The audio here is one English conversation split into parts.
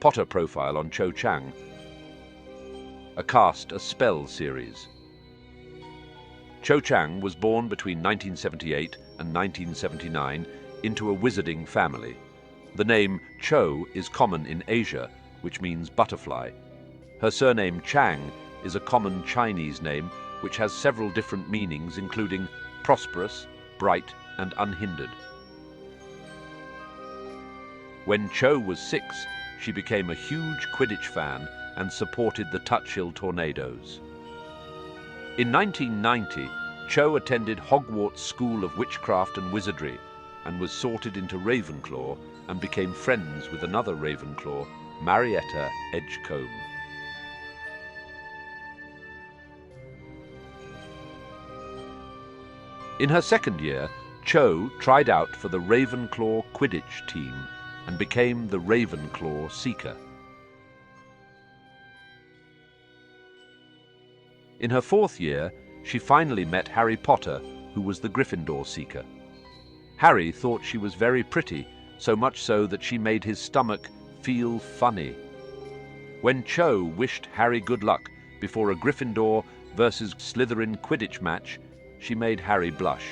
Potter profile on Cho Chang. A cast Aspell series. Cho Chang was born between 1978 and 1979 into a wizarding family. The name Cho is common in Asia, which means butterfly. Her surname Chang is a common Chinese name which has several different meanings, including prosperous, bright, and unhindered. When Cho was 6, she became a huge Quidditch fan and supported the Touch Hill Tornadoes. In 1990, Cho attended Hogwarts School of Witchcraft and Wizardry and was sorted into Ravenclaw and became friends with another Ravenclaw, Marietta Edgecombe. In her second year, Cho tried out for the Ravenclaw Quidditch team and became the Ravenclaw Seeker. In her fourth year, she finally met Harry Potter, who was the Gryffindor Seeker. Harry thought she was very pretty, so much so that she made his stomach feel funny. When Cho wished Harry good luck before a Gryffindor versus Slytherin Quidditch match, she made Harry blush.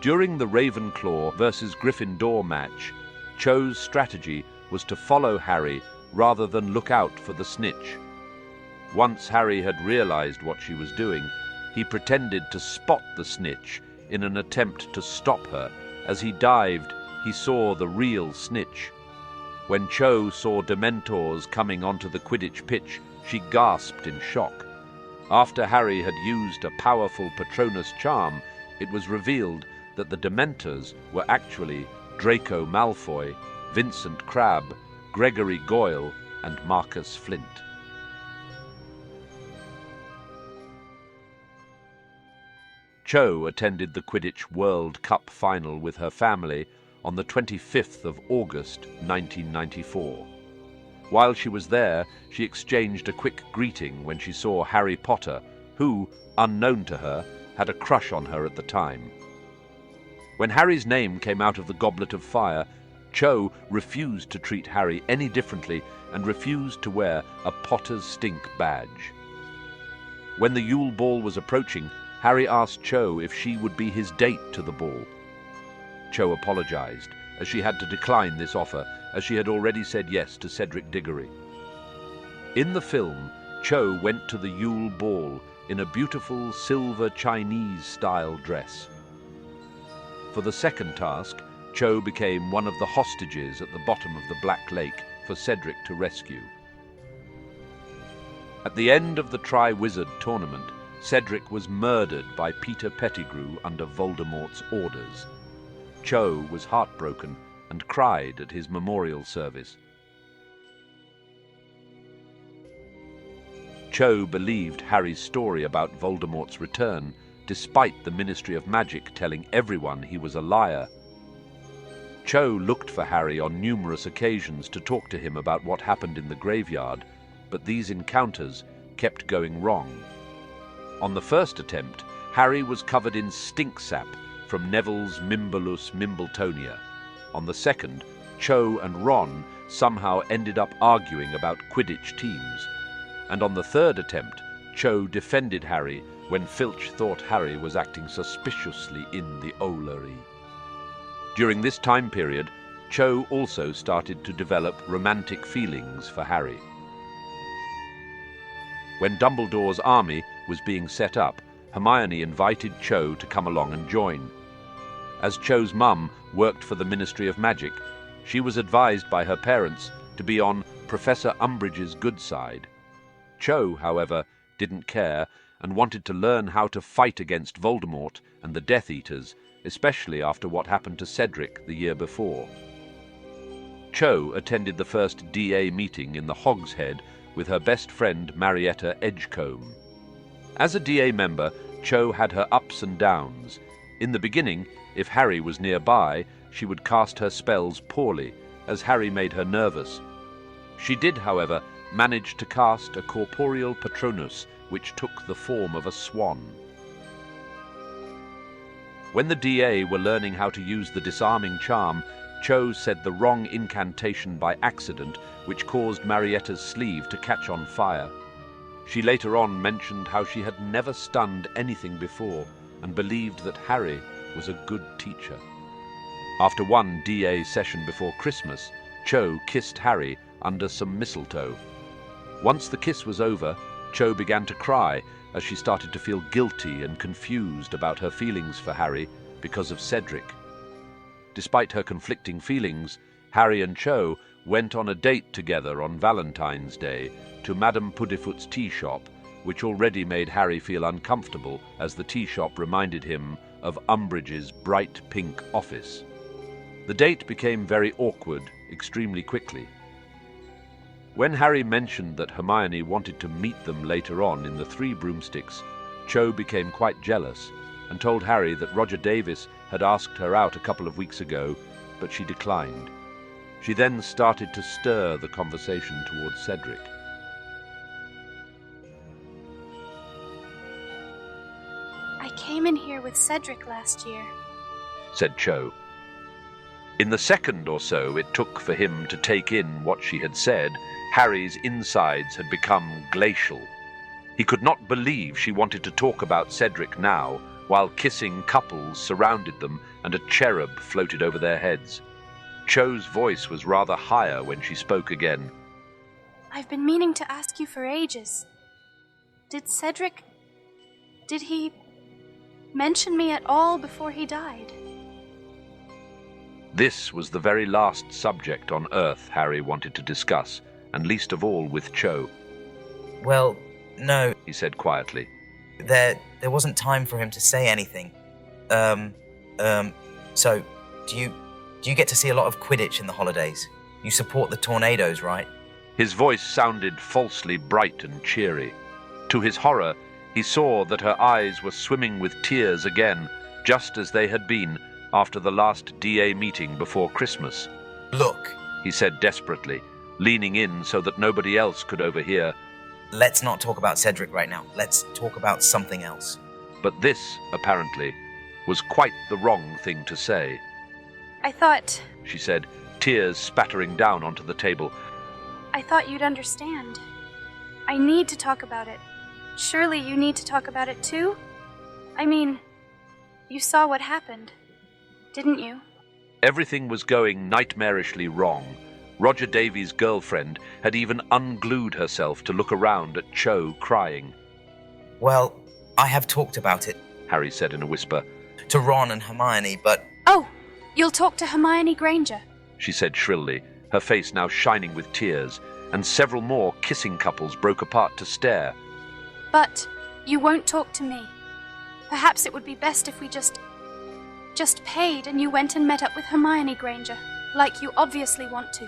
During the Ravenclaw versus Gryffindor match, Cho's strategy was to follow Harry rather than look out for the snitch. Once Harry had realized what she was doing, he pretended to spot the snitch in an attempt to stop her. As he dived, he saw the real snitch. When Cho saw Dementors coming onto the Quidditch pitch, she gasped in shock. After Harry had used a powerful Patronus charm, it was revealed that the Dementors were actually Draco Malfoy, Vincent Crabbe, Gregory Goyle, and Marcus Flint. Cho attended the Quidditch World Cup final with her family on the 25th of August 1994. While she was there, she exchanged a quick greeting when she saw Harry Potter, who, unknown to her, had a crush on her at the time. When Harry's name came out of the Goblet of Fire, Cho refused to treat Harry any differently and refused to wear a Potter's Stink badge. When the Yule Ball was approaching, Harry asked Cho if she would be his date to the ball. Cho apologized, as she had to decline this offer, as she had already said yes to Cedric Diggory. In the film, Cho went to the Yule Ball in a beautiful silver Chinese-style dress. For the second task, Cho became one of the hostages at the bottom of the Black Lake for Cedric to rescue. At the end of the Tri-Wizard tournament, Cedric was murdered by Peter Pettigrew under Voldemort's orders. Cho was heartbroken and cried at his memorial service. Cho believed Harry's story about Voldemort's return, despite the Ministry of Magic telling everyone he was a liar. Cho looked for Harry on numerous occasions to talk to him about what happened in the graveyard, but these encounters kept going wrong. On the first attempt, Harry was covered in stink sap from Neville's Mimbolus Mimbletonia. On the second, Cho and Ron somehow ended up arguing about Quidditch teams. And on the third attempt, Cho defended Harry when Filch thought Harry was acting suspiciously in the Owlery. During this time period, Cho also started to develop romantic feelings for Harry. When Dumbledore's army was being set up, Hermione invited Cho to come along and join. As Cho's mum worked for the Ministry of Magic, she was advised by her parents to be on Professor Umbridge's good side. Cho, however, didn't care and wanted to learn how to fight against Voldemort and the Death Eaters, especially after what happened to Cedric the year before. Cho attended the first DA meeting in the Hog's Head with her best friend Marietta Edgecombe. As a DA member, Cho had her ups and downs. In the beginning, if Harry was nearby, she would cast her spells poorly, as Harry made her nervous. She did, however, manage to cast a corporeal Patronus which took the form of a swan. When the DA were learning how to use the disarming charm, Cho said the wrong incantation by accident, which caused Marietta's sleeve to catch on fire. She later on mentioned how she had never stunned anything before and believed that Harry was a good teacher. After one DA session before Christmas, Cho kissed Harry under some mistletoe. Once the kiss was over, Cho began to cry as she started to feel guilty and confused about her feelings for Harry because of Cedric. Despite her conflicting feelings, Harry and Cho went on a date together on Valentine's Day to Madame Puddifoot's tea shop, which already made Harry feel uncomfortable as the tea shop reminded him of Umbridge's bright pink office. The date became very awkward extremely quickly. When Harry mentioned that Hermione wanted to meet them later on in the Three Broomsticks, Cho became quite jealous and told Harry that Roger Davis had asked her out a couple of weeks ago, but she declined. She then started to stir the conversation towards Cedric. I came in here with Cedric last year, said Cho. In the second or so it took for him to take in what she had said, Harry's insides had become glacial. He could not believe she wanted to talk about Cedric now, while kissing couples surrounded them and a cherub floated over their heads. Cho's voice was rather higher when she spoke again. I've been meaning to ask you for ages. Did he mention me at all before he died? This was the very last subject on Earth Harry wanted to discuss, and least of all with Cho. Well, no, he said quietly. There wasn't time for him to say anything. So, do you get to see a lot of Quidditch in the holidays? You support the Tornadoes, right? His voice sounded falsely bright and cheery. To his horror, he saw that her eyes were swimming with tears again, just as they had been after the last DA meeting before Christmas. Look, he said desperately, leaning in so that nobody else could overhear. Let's not talk about Cedric right now. Let's talk about something else. But this, apparently, was quite the wrong thing to say. I thought, she said, tears spattering down onto the table. I thought you'd understand. I need to talk about it. Surely you need to talk about it too? I mean, you saw what happened, didn't you? Everything was going nightmarishly wrong. Roger Davies' girlfriend had even unglued herself to look around at Cho crying. Well, I have talked about it, Harry said in a whisper. To Ron and Hermione, but... Oh, you'll talk to Hermione Granger, she said shrilly, her face now shining with tears, and several more kissing couples broke apart to stare. But you won't talk to me. Perhaps it would be best if we just paid and you went and met up with Hermione Granger, like you obviously want to.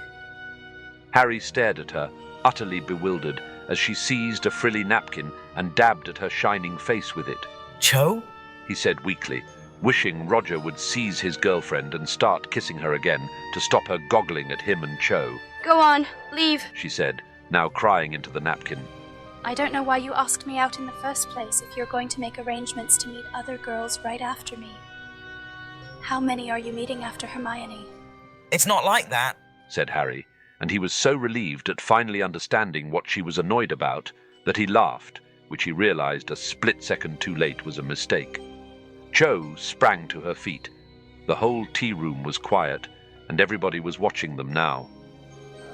Harry stared at her, utterly bewildered, as she seized a frilly napkin and dabbed at her shining face with it. Cho? He said weakly, wishing Roger would seize his girlfriend and start kissing her again to stop her goggling at him and Cho. Go on, leave, she said, now crying into the napkin. I don't know why you asked me out in the first place if you're going to make arrangements to meet other girls right after me. How many are you meeting after Hermione? It's not like that, said Harry, and he was so relieved at finally understanding what she was annoyed about that he laughed, which he realized a split second too late was a mistake. Cho sprang to her feet. The whole tea room was quiet, and everybody was watching them now.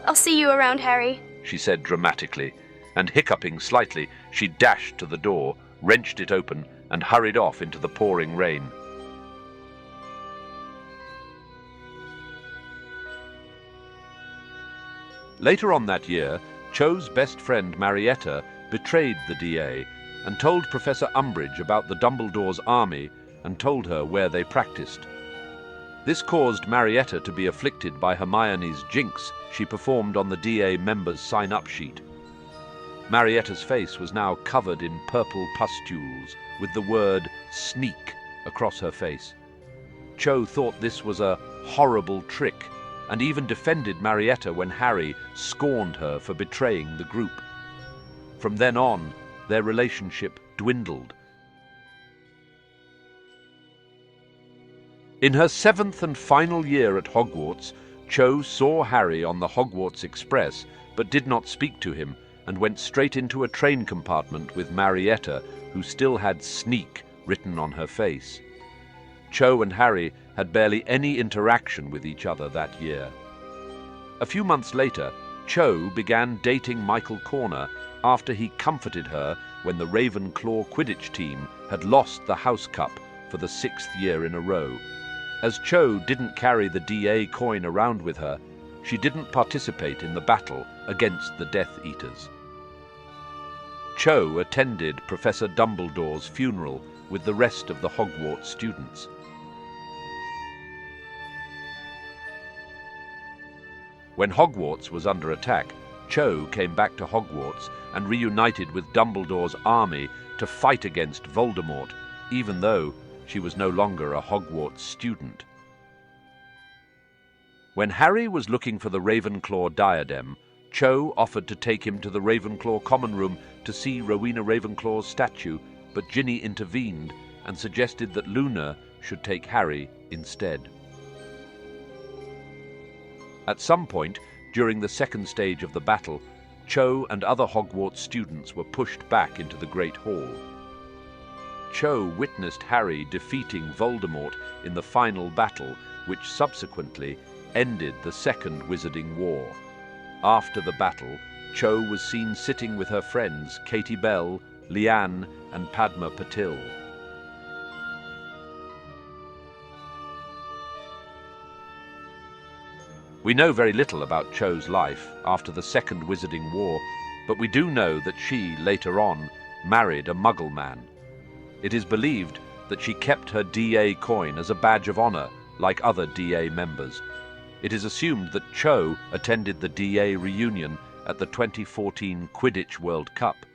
I'll see you around, Harry, she said dramatically, and hiccuping slightly, she dashed to the door, wrenched it open, and hurried off into the pouring rain. Later on that year, Cho's best friend Marietta betrayed the DA and told Professor Umbridge about the Dumbledore's army and told her where they practiced. This caused Marietta to be afflicted by Hermione's jinx she performed on the DA members' sign-up sheet. Marietta's face was now covered in purple pustules with the word sneak across her face. Cho thought this was a horrible trick and even defended Marietta when Harry scorned her for betraying the group. From then on, their relationship dwindled. In her 7th and final year at Hogwarts, Cho saw Harry on the Hogwarts Express, but did not speak to him, and went straight into a train compartment with Marietta, who still had "sneak" written on her face. Cho and Harry had barely any interaction with each other that year. A few months later, Cho began dating Michael Corner after he comforted her when the Ravenclaw Quidditch team had lost the House Cup for the 6th year in a row. As Cho didn't carry the DA coin around with her, she didn't participate in the battle against the Death Eaters. Cho attended Professor Dumbledore's funeral with the rest of the Hogwarts students. When Hogwarts was under attack, Cho came back to Hogwarts and reunited with Dumbledore's army to fight against Voldemort, even though she was no longer a Hogwarts student. When Harry was looking for the Ravenclaw diadem, Cho offered to take him to the Ravenclaw common room to see Rowena Ravenclaw's statue, but Ginny intervened and suggested that Luna should take Harry instead. At some point, during the second stage of the battle, Cho and other Hogwarts students were pushed back into the Great Hall. Cho witnessed Harry defeating Voldemort in the final battle, which subsequently ended the Second Wizarding War. After the battle, Cho was seen sitting with her friends Katie Bell, Leanne, and Padma Patil. We know very little about Cho's life after the Second Wizarding War, but we do know that she, later on, married a Muggle man. It is believed that she kept her DA coin as a badge of honor, like other DA members. It is assumed that Cho attended the DA reunion at the 2014 Quidditch World Cup.